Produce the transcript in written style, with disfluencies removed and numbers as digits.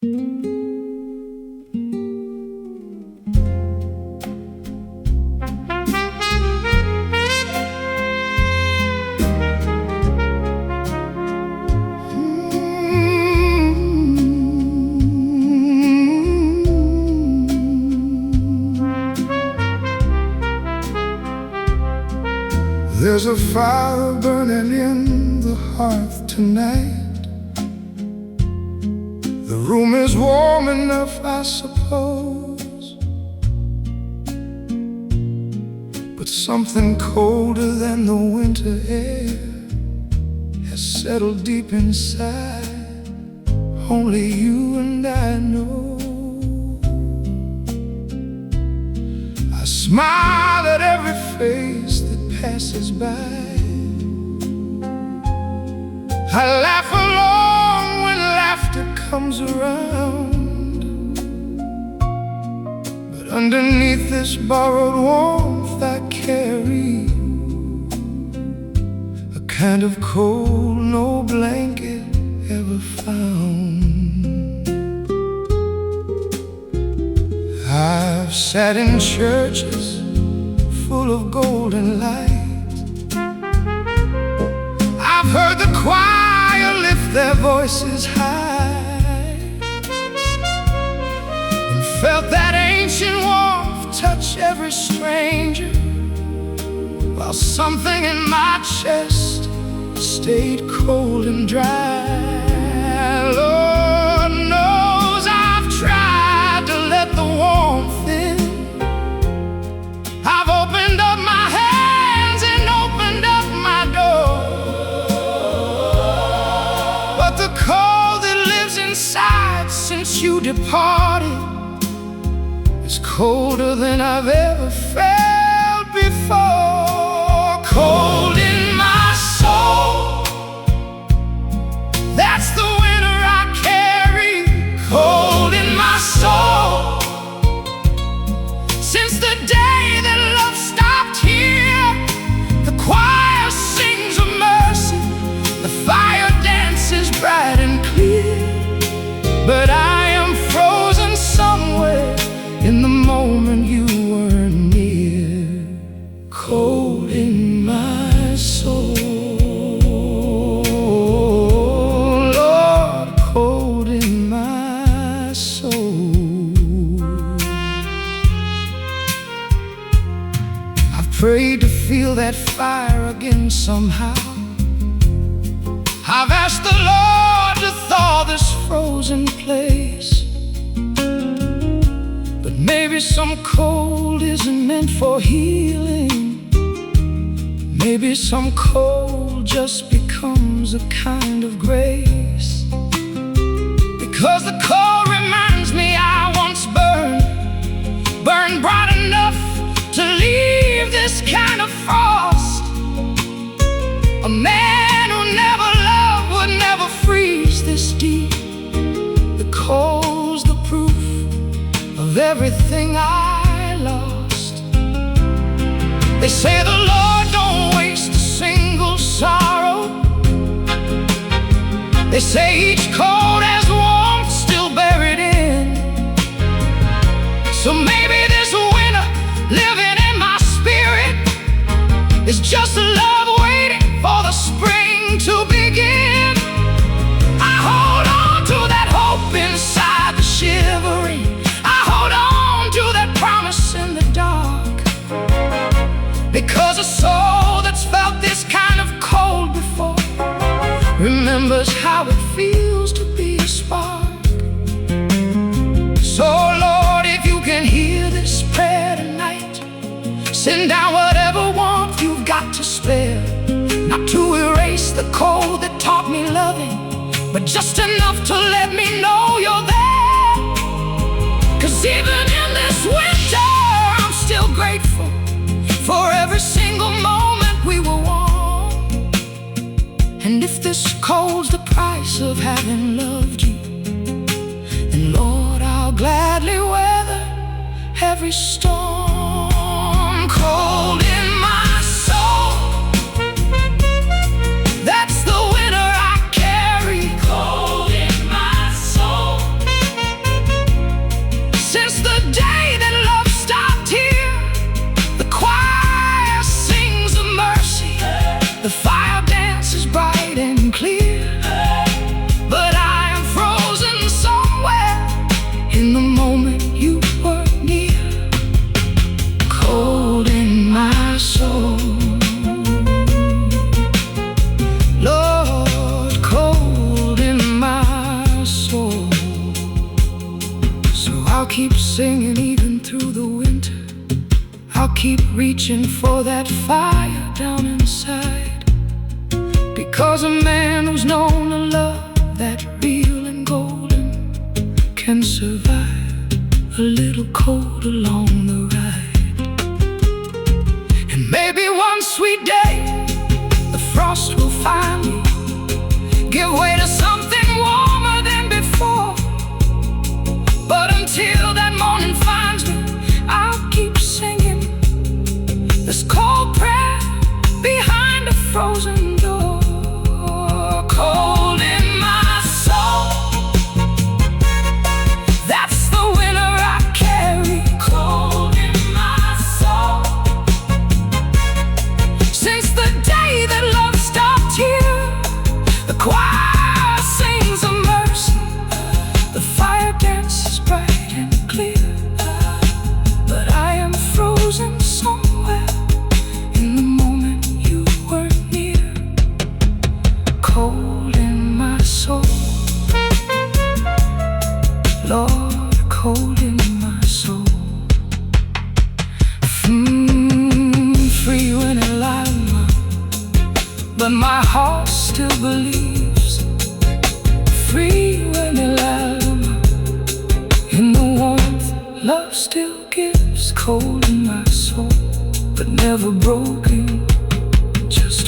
There's a fire burning in the hearth tonight. The room is warm enough, I suppose, but something colder than the winter air has settled deep inside. Only you and I know. I smile at every face that passes by. I laugh along when laughter comes around, but underneath this borrowed warmth I carry a kind of cold no blanket ever found. I've sat in churches full of golden light. I've heard the choir lift their voices high, and felt that ancient warmth touch every stranger, while something in my chest stayed cold and dry. Lord knows I've tried to let the warmth in. I've opened up my hands and opened up my door, but the cold that lives inside since you departed is colder than I've ever felt before. Cold in my soul, that's the winter I carry. Cold in my soul, since the day that love stopped here. The choir sings of mercy, the fire dances bright and clear, but I am frozen somewhere in the moment you weren't near. Cold in my soul, Lord, cold in my soul. I've prayed to feel that fire again somehow. I've asked the Lord to thaw this frozen place, but maybe some cold isn't meant for healing. Maybe some cold just becomes a kind of grace, because the cold reminds me I once burned bright enough to leave this kind of frost. A man who never loved would never freeze this deep. The cold's the proof of everything I lost. They say the Lord don't waste a single sorrow. They say each cold has warmth still buried in. So maybe this winter living in my spirit is just love waiting for the spring to begin. I hold on to that hope inside the shivering. I hold on to that promise in the dark, because a soul that's felt this kind of cold before remembers how it feels to be a spark. So Lord, if you can hear this prayer tonight, send down whatever warmth you've got to spare. Not to erase the cold that taught me loving, but just enough to let me know you're there. 'Cause even in this winter I'm still grateful for every single moment we were warm. And if this cold's the price of having loved you, then Lord, I'll gladly weather every storm. Cold in my soul, that's the winter I carry. Cold in my soul, I'll keep singing even through the winter. I'll keep reaching for that fire down inside, because a man who's known a love that real and golden can survive a little cold along the ride. And maybe one sweet day the frost will finally give way to something warmer than before. But until that morning finds me, I'll keep singing this cold prayer behind a frozen door. Cold in my soul, that's the winter I carry. Cold in my soul, since the day that love stopped here. The choir sings a mercy, the fire dances bright and clear, but I am frozen somewhere in the moment you were near. Cold in my soul, Lord, cold in my soul. Free when it lies, but my heart still believes. Free when it lies, in the warmth love still gives. Cold in my soul, but never broken, just